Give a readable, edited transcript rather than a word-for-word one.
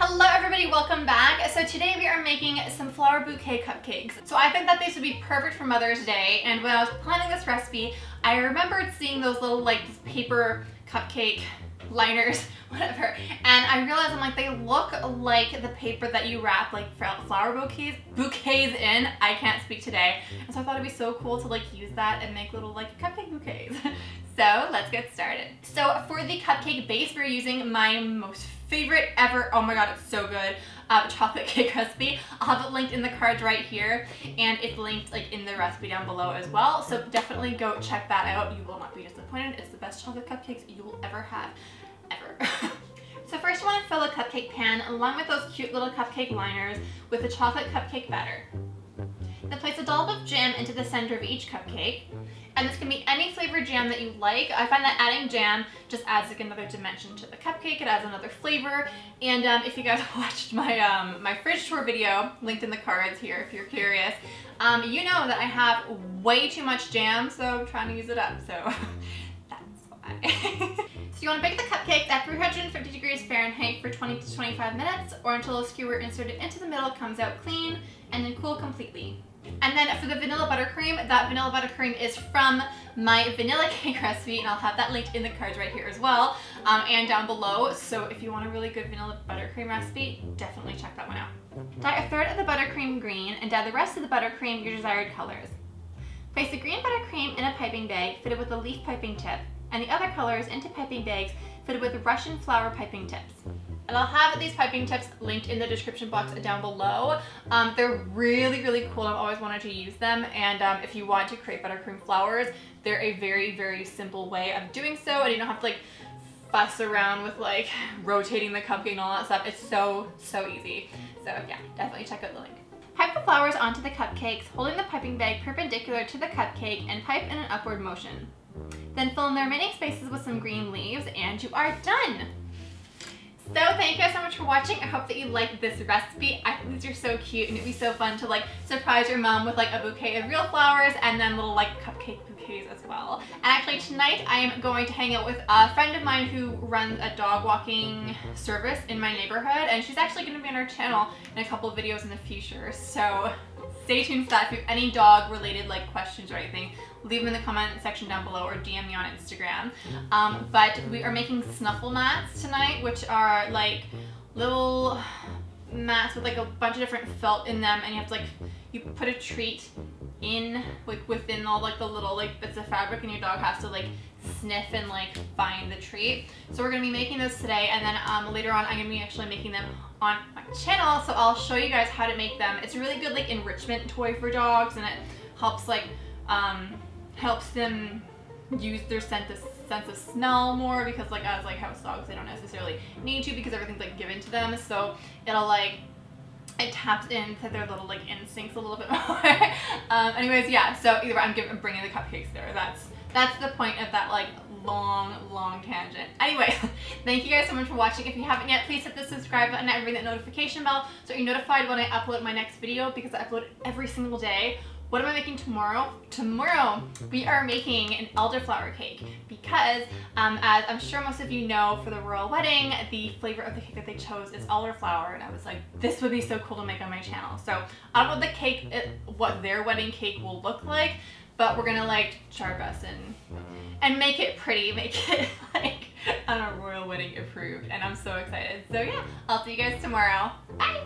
Hello everybody, welcome back. So today we are making some flower bouquet cupcakes. So I think that these would be perfect for Mother's Day, and when I was planning this recipe, I remembered seeing those little paper cupcake liners, whatever, and I realized I'm like, they look like the paper that you wrap like flower bouquets in. I can't speak today, and so I thought it'd be so cool to use that and make little cupcake bouquets. So let's get started. So for the cupcake base, we're using my most favorite ever, oh my god, it's so good, chocolate cake recipe. I'll have it linked in the cards right here, and it's linked in the recipe down below as well, so definitely go check that out. You will not be disappointed. It's the best chocolate cupcakes you will ever have, ever. So first you want to fill a cupcake pan along with those cute little cupcake liners with the chocolate cupcake batter. Then place a dollop of jam into the center of each cupcake. And this can be any flavored jam that you like. I find that adding jam just adds another dimension to the cupcake. It adds another flavor. And if you guys watched my my fridge tour video, linked in the cards here if you're curious, you know that I have way too much jam, so I'm trying to use it up. So that's why. So you want to bake the cupcake at 350 degrees Fahrenheit for 20 to 25 minutes, or until a skewer inserted into the middle comes out clean and then cool completely. And then for the vanilla buttercream, that vanilla buttercream is from my vanilla cake recipe, and I'll have that linked in the cards right here as well, and down below. So if you want a really good vanilla buttercream recipe, definitely check that one out. Dye a third of the buttercream green and dye the rest of the buttercream your desired colors. Place the green buttercream in a piping bag fitted with a leaf piping tip, and the other colors into piping bags fitted with Russian flower piping tips. And I'll have these piping tips linked in the description box down below. They're really, really cool. I've always wanted to use them. And if you want to create buttercream flowers, they're a very, very simple way of doing so. And you don't have to fuss around with rotating the cupcake and all that stuff. It's so, so easy. So yeah, definitely check out the link. Pipe the flowers onto the cupcakes, holding the piping bag perpendicular to the cupcake, and pipe in an upward motion. Then fill in the remaining spaces with some green leaves, and you are done! So thank you guys so much for watching. I hope that you liked this recipe. I think these are so cute, and it'd be so fun to surprise your mom with a bouquet of real flowers and then little cupcake bouquets as well. And actually tonight I am going to hang out with a friend of mine who runs a dog walking service in my neighborhood, and she's actually going to be on our channel in a couple of videos in the future. So stay tuned for that. If you have any dog related questions or anything, leave them in the comment section down below or DM me on Instagram. But we are making Snuffle Mats tonight, which are little mats with a bunch of different felt in them, and you have to you put a treat in within all the little bits of fabric, and your dog has to sniff and find the treat. So we're gonna be making those today, and then later on I'm gonna be actually making them on my channel, so I'll show you guys how to make them. It's a really good enrichment toy for dogs, and it helps helps them use their sense of smell more, because as house dogs, they don't necessarily need to because everything's given to them. So it'll it taps into their little instincts a little bit more. Anyways, yeah, so either way, I'm bringing the cupcakes there. That's the point of that long tangent. Anyway, thank you guys so much for watching. If you haven't yet, please hit the subscribe button and ring that notification bell so you're notified when I upload my next video, because I upload it every single day. What am I making tomorrow? Tomorrow we are making an elderflower cake, because as I'm sure most of you know, for the royal wedding, the flavor of the cake that they chose is elderflower, and I was like, this would be so cool to make on my channel. So I don't know what their wedding cake will look like, but we're gonna try our best and make it pretty, make it on a royal wedding approved, and I'm so excited. So yeah, I'll see you guys tomorrow. Bye!